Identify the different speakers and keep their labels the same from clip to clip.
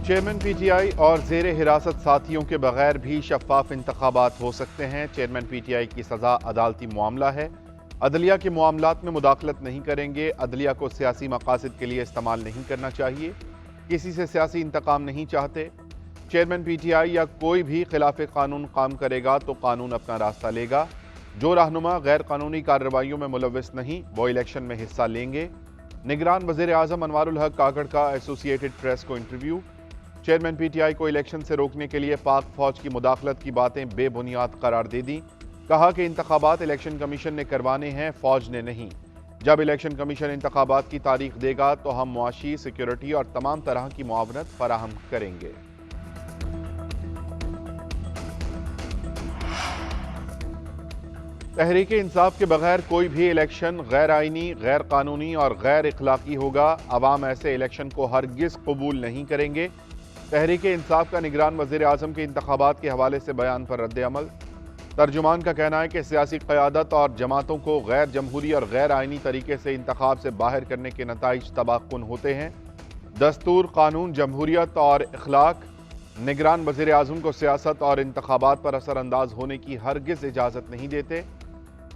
Speaker 1: Chairman P T I اور زیر حراست ساتھیوں کے بغیر بھی شفاف انتخابات ہو سکتے ہیں۔ چیئرمین پی ٹی آئی کی سزا عدالتی معاملہ ہے۔ عدلیہ کے معاملات میں مداخلت نہیں کریں گے۔ عدلیہ کو سیاسی مقاصد کے لیے استعمال نہیں کرنا چاہیے۔ کسی سے سیاسی انتقام نہیں چاہتے۔ چیئرمین پی ٹی آئی یا کوئی بھی خلاف قانون کام کرے گا تو قانون اپنا راستہ لے گا۔ جو رہنما غیر قانونی کارروائیوں میں ملوث نہیں وہ الیکشن میں حصہ لیں گے۔ نگران وزیر اعظم انوار الحق کاکڑ کا ایسوسی ایٹڈ پریس کو interview. Chairman P T I کو الیکشن سے روکنے کے لیے پاک فوج کی مداخلت کی باتیں بے بنیاد قرار دے دیں۔ کہا کہ انتخابات الیکشن کمیشن نے کروانے ہیں، فوج نے نہیں۔ جب الیکشن کمیشن انتخابات کی تاریخ دے گا تو ہم معاشی، سیکیورٹی اور تمام طرح کی معاونت فراہم کریں گے۔ تحریک انصاف کے بغیر کوئی بھی الیکشن غیر آئینی، غیر قانونی اور غیر اخلاقی ہوگا۔ عوام ایسے الیکشن کو ہرگز قبول نہیں کریں گے۔ تحریک انصاف کا نگران وزیر اعظم کے انتخابات کے حوالے سے بیان پر رد عمل۔ ترجمان کا کہنا ہے کہ سیاسی قیادت اور جماعتوں کو غیر جمہوری اور غیر آئینی طریقے سے انتخاب سے باہر کرنے کے نتائج تباہ کن ہوتے ہیں۔ دستور، قانون، جمہوریت اور اخلاق نگران وزیر اعظم کو سیاست اور انتخابات پر اثر انداز ہونے کی ہرگز اجازت نہیں دیتے۔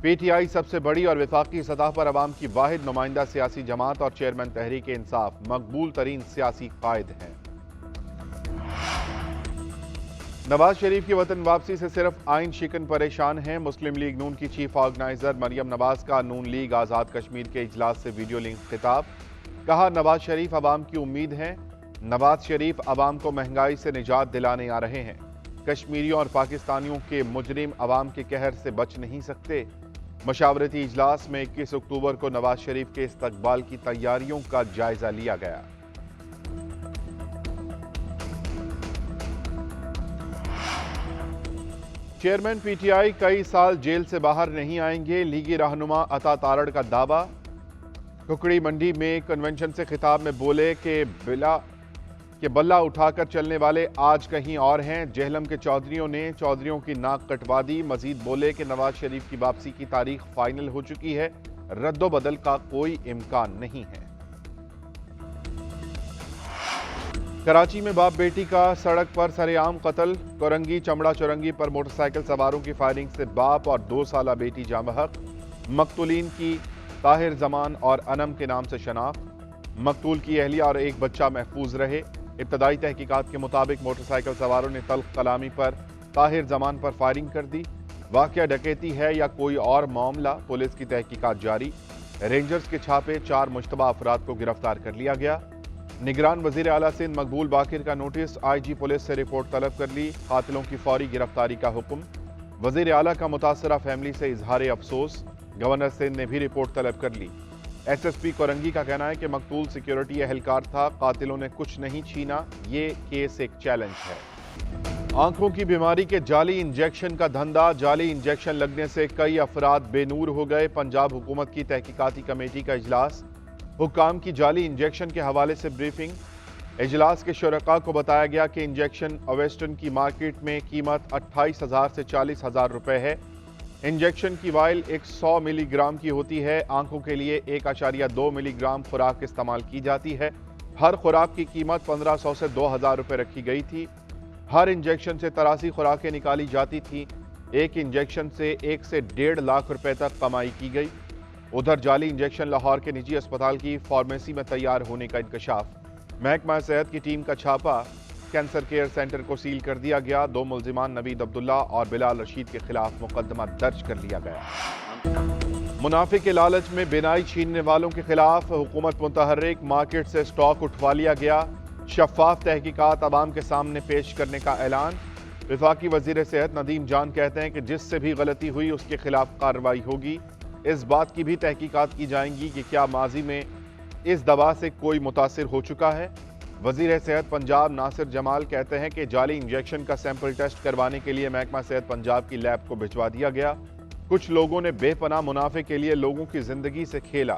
Speaker 1: پی ٹی آئی سب سے بڑی اور وفاقی سطح پر عوام کی واحد نمائندہ سیاسی جماعت اور چیئرمین تحریک انصاف مقبول ترین سیاسی قائد ہیں۔ نواز شریف کی وطن واپسی سے صرف آئین شکن پریشان ہیں۔ مسلم لیگ نون کی چیف آرگنائزر مریم نواز کا نون لیگ آزاد کشمیر کے اجلاس سے ویڈیو لنک خطاب۔ کہا نواز شریف عوام کی امید ہیں۔ نواز شریف عوام کو مہنگائی سے نجات دلانے آ رہے ہیں۔ کشمیریوں اور پاکستانیوں کے مجرم عوام کے قہر سے بچ نہیں سکتے۔ مشاورتی اجلاس میں 21 اکتوبر کو نواز شریف کے استقبال کی تیاریوں کا جائزہ لیا گیا۔ چیئرمین پی ٹی آئی کئی سال جیل سے باہر نہیں آئیں گے۔ لیگی رہنما عطا تارڑ کا دعویٰ۔ ککڑی منڈی میں کنونشن سے خطاب میں بولے کہ بلہ اٹھا کر چلنے والے آج کہیں اور ہیں۔ جہلم کے چودھریوں نے چودھریوں کی ناک کٹوا دی۔ مزید بولے کہ نواز شریف کی واپسی کی تاریخ فائنل ہو چکی ہے، رد و بدل کا کوئی امکان نہیں ہے۔ کراچی میں باپ بیٹی کا سڑک پر سرے عام قتل۔ کورنگی چمڑا چورنگی پر موٹر سائیکل سواروں کی فائرنگ سے باپ اور 2 سالہ بیٹی جاں بحق۔ مقتولین کی طاہر زمان اور انم کے نام سے شناخت۔ مقتول کی اہلیہ اور ایک بچہ محفوظ رہے۔ ابتدائی تحقیقات کے مطابق موٹر سائیکل سواروں نے تلخ کلامی پر طاہر زمان پر فائرنگ کر دی۔ واقعہ ڈکیتی ہے یا کوئی اور معاملہ، پولیس کی تحقیقات جاری۔ رینجرز کے چھاپے 4 مشتبہ افراد کو گرفتار کر لیا گیا۔ نگران وزیر اعلیٰ سندھ مقبول باقر کا نوٹس، آئی جی پولیس سے رپورٹ طلب کر لی۔ قاتلوں کی فوری گرفتاری کا حکم۔ وزیر اعلیٰ کا متاثرہ فیملی سے اظہار افسوس۔ گورنر سندھ نے بھی رپورٹ طلب کر لی۔ ایس ایس پی کورنگی کا کہنا ہے کہ مقتول سیکیورٹی اہلکار تھا، قاتلوں نے کچھ نہیں چھینا، یہ کیس ایک چیلنج ہے۔ آنکھوں کی بیماری کے جعلی انجیکشن کا دھندا۔ جعلی انجیکشن لگنے سے کئی افراد بے نور ہو گئے۔ پنجاب حکومت کی تحقیقاتی کمیٹی کا اجلاس۔ حکام کی جعلی انجیکشن کے حوالے سے بریفنگ۔ اجلاس کے شرکاء کو بتایا گیا کہ انجیکشن اویسٹن کی مارکیٹ میں قیمت 28,000 سے 40,000 روپے ہے۔ انجیکشن کی وائل 100 ملی گرام کی ہوتی ہے۔ آنکھوں کے لیے 1.2 ملی گرام خوراک استعمال کی جاتی ہے۔ ہر خوراک کی قیمت 1500 سے 2000 روپے رکھی گئی تھی۔ ہر انجیکشن سے 83 خوراکیں نکالی جاتی تھیں۔ ایک انجیکشن سے 1 سے 1.5 لاکھ روپے تک کمائی کی گئی۔ ادھر جعلی انجیکشن لاہور کے نجی اسپتال کی فارمیسی میں تیار ہونے کا انکشاف۔ محکمہ صحت کی ٹیم کا چھاپا۔ کینسر کیئر سینٹر کو سیل کر دیا گیا۔ 2 ملزمان نوید عبداللہ اور بلال رشید کے خلاف مقدمہ درج کر لیا گیا۔ منافع کے لالچ میں بینائی چھیننے والوں کے خلاف حکومت متحرک۔ مارکیٹ سے سٹاک اٹھوا لیا گیا۔ شفاف تحقیقات عوام کے سامنے پیش کرنے کا اعلان۔ وفاقی وزیر صحت ندیم جان کہتے ہیں کہ جس سے بھی غلطی ہوئی اس کے خلاف کارروائی ہوگی۔ اس بات کی بھی تحقیقات کی جائیں گی کہ کیا ماضی میں اس دوا سے کوئی متاثر ہو چکا ہے۔ وزیر صحت پنجاب ناصر جمال کہتے ہیں کہ جعلی انجیکشن کا سیمپل ٹیسٹ کروانے کے لیے محکمہ صحت پنجاب کی لیب کو بھجوا دیا گیا۔ کچھ لوگوں نے بے پناہ منافع کے لیے لوگوں کی زندگی سے کھیلا۔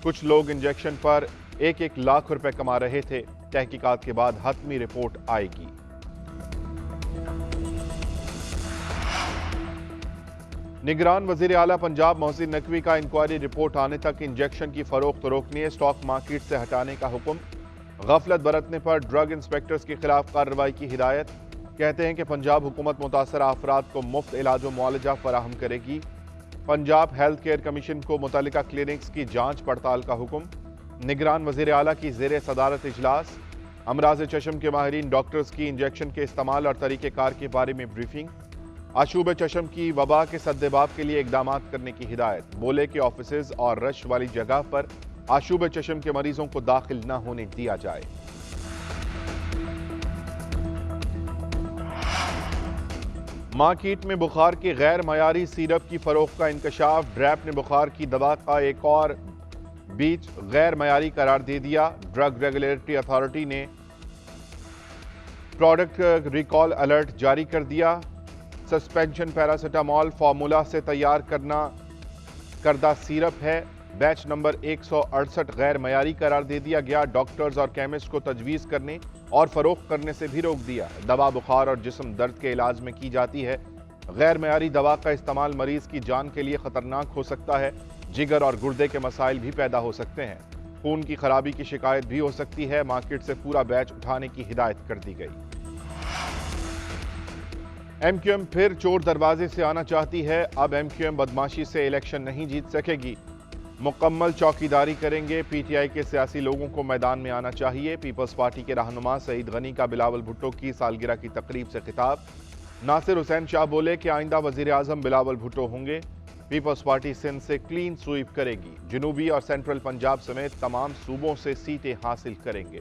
Speaker 1: کچھ لوگ انجیکشن پر 1 لاکھ روپے کما رہے تھے۔ تحقیقات کے بعد حتمی رپورٹ آئے گی۔ نگران وزیر اعلیٰ پنجاب محسن نقوی کا انکوائری رپورٹ آنے تک انجیکشن کی فروخت روکنے، اسٹاک مارکیٹ سے ہٹانے کا حکم۔ غفلت برتنے پر ڈرگ انسپیکٹرز کے خلاف کارروائی کی ہدایت، کہتے ہیں کہ پنجاب حکومت متاثرہ افراد کو مفت علاج و معالجہ فراہم کرے گی۔ پنجاب ہیلتھ کیئر کمیشن کو متعلقہ کلینکس کی جانچ پڑتال کا حکم، نگران وزیر اعلیٰ کی زیر صدارت اجلاس، امراض چشم کے ماہرین ڈاکٹرز کی انجیکشن کے استعمال اور طریقہ کار کے بارے میں بریفنگ، آشوب چشم کی وبا کے سدباب کے لیے اقدامات کرنے کی ہدایت، بولے کہ آفیسز اور رش والی جگہ پر آشوب چشم کے مریضوں کو داخل نہ ہونے دیا جائے۔ مارکیٹ میں بخار کے غیر معیاری سیرپ کی فروخت کا انکشاف، ڈریپ نے بخار کی دوا کا ایک اور بیچ غیر معیاری قرار دے دیا۔ ڈرگ ریگولیٹری اتھارٹی نے پروڈکٹ ریکال الرٹ جاری کر دیا۔ سسپینشن پیراسیٹامول فارمولا سے تیار کردہ سیرپ ہے، بیچ نمبر 168 غیر معیاری قرار دے دیا گیا۔ ڈاکٹرز اور کیمسٹ کو تجویز کرنے اور فروخت کرنے سے بھی روک دیا۔ دوا بخار اور جسم درد کے علاج میں کی جاتی ہے۔ غیر معیاری دوا کا استعمال مریض کی جان کے لیے خطرناک ہو سکتا ہے، جگر اور گردے کے مسائل بھی پیدا ہو سکتے ہیں، خون کی خرابی کی شکایت بھی ہو سکتی ہے۔ مارکیٹ سے پورا بیچ اٹھانے کی ہدایت کر دی گئی۔ ایم کیو ایم پھر چور دروازے سے آنا چاہتی ہے، اب ایم کیو ایم بدماشی سے الیکشن نہیں جیت سکے گی، مکمل چوکیداری کریں گے۔ پی ٹی آئی کے سیاسی لوگوں کو میدان میں آنا چاہیے۔ پیپلز پارٹی کے رہنما سعید غنی کا بلاول بھٹو کی سالگرہ کی تقریب سے خطاب، ناصر حسین شاہ بولے کہ آئندہ وزیر اعظم بلاول بھٹو ہوں گے۔ پیپلز پارٹی سندھ سے کلین سویپ کرے گی، جنوبی اور سینٹرل پنجاب سمیت تمام صوبوں سے سیٹیں حاصل کریں گے۔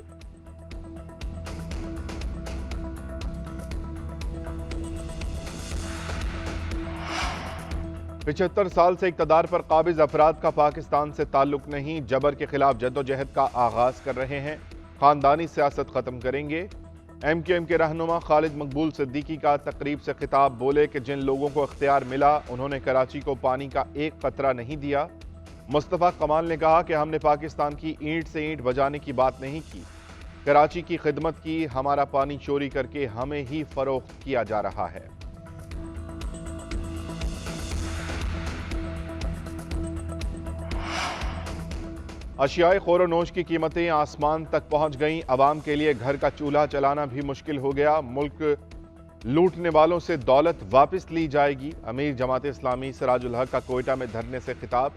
Speaker 1: 75 سال سے اقتدار پر قابض افراد کا پاکستان سے تعلق نہیں، جبر کے خلاف جدوجہد کا آغاز کر رہے ہیں، خاندانی سیاست ختم کریں گے۔ ایم کیو ایم کے رہنما خالد مقبول صدیقی کا تقریب سے خطاب، بولے کہ جن لوگوں کو اختیار ملا انہوں نے کراچی کو پانی کا ایک قطرہ نہیں دیا۔ مصطفیٰ کمال نے کہا کہ ہم نے پاکستان کی اینٹ سے اینٹ بجانے کی بات نہیں کی، کراچی کی خدمت کی، ہمارا پانی چوری کر کے ہمیں ہی فروخت کیا جا رہا ہے۔ اشیاء خور و نوش کی قیمتیں آسمان تک پہنچ گئیں، عوام کے لیے گھر کا چولہا چلانا بھی مشکل ہو گیا۔ ملک لوٹنے والوں سے دولت واپس لی جائے گی، امیر جماعت اسلامی سراج الحق کا کوئٹہ میں دھرنے سے خطاب،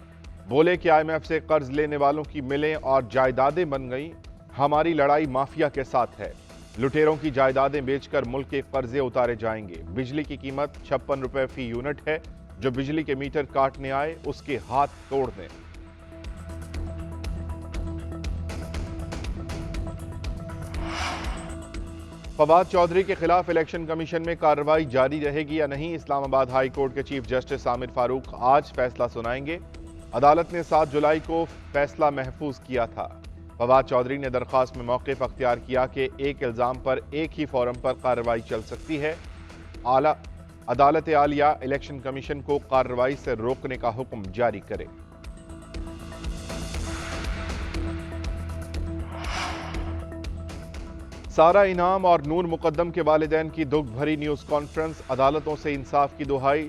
Speaker 1: بولے کہ آئی ایم ایف سے قرض لینے والوں کی ملیں اور جائیدادیں بن گئیں، ہماری لڑائی مافیا کے ساتھ ہے، لٹیروں کی جائیدادیں بیچ کر ملک کے قرضے اتارے جائیں گے۔ بجلی کی قیمت 56 روپے فی یونٹ ہے، جو بجلی کے میٹر کاٹنے آئے اس کے ہاتھ توڑ دیں۔ فواد چودھری کے خلاف الیکشن کمیشن میں کارروائی جاری رہے گی یا نہیں، اسلام آباد ہائی کورٹ کے چیف جسٹس عامر فاروق آج فیصلہ سنائیں گے۔ عدالت نے 7 جولائی کو فیصلہ محفوظ کیا تھا۔ فواد چودھری نے درخواست میں موقف اختیار کیا کہ ایک الزام پر ایک ہی فورم پر کارروائی چل سکتی ہے۔ عدالت عالیہ الیکشن کمیشن کو کارروائی سے روکنے کا حکم جاری کرے۔ سارا انعام اور نور مقدم کے والدین کی دکھ بھری نیوز کانفرنس، عدالتوں سے انصاف کی دہائی۔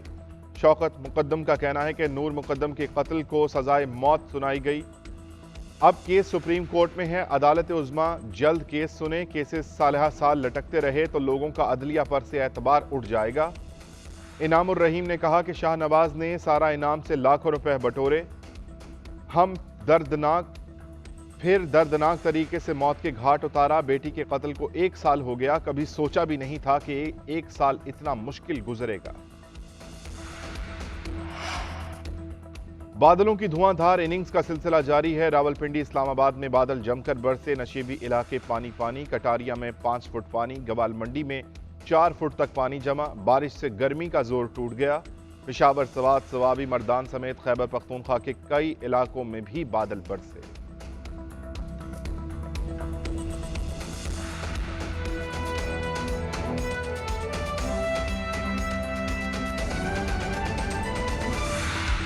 Speaker 1: شوکت مقدم کا کہنا ہے کہ نور مقدم کے قتل کو سزائے موت سنائی گئی، اب کیس سپریم کورٹ میں ہے، عدالت عظمیٰ جلد کیس سنے، کیسز سالہ سال لٹکتے رہے تو لوگوں کا عدلیہ پر سے اعتبار اٹھ جائے گا۔ انعام الرحیم نے کہا کہ شاہ نواز نے سارا انعام سے لاکھوں روپے بٹورے، ہم دردناک طریقے سے موت کے گھاٹ اتارا، بیٹی کے قتل کو 1 سال ہو گیا، کبھی سوچا بھی نہیں تھا کہ 1 سال اتنا مشکل گزرے گا۔ بادلوں کی دھواں دھار اننگز کا سلسلہ جاری ہے، راولپنڈی اسلام آباد میں بادل جم کر برسے، نشیبی علاقے پانی، کٹاریا میں 5 فٹ پانی، گوال منڈی میں 4 فٹ تک پانی جمع، بارش سے گرمی کا زور ٹوٹ گیا۔ پشاور، سوات، سوابی، مردان سمیت خیبر پختونخوا کے کئی علاقوں میں بھی بادل برسے۔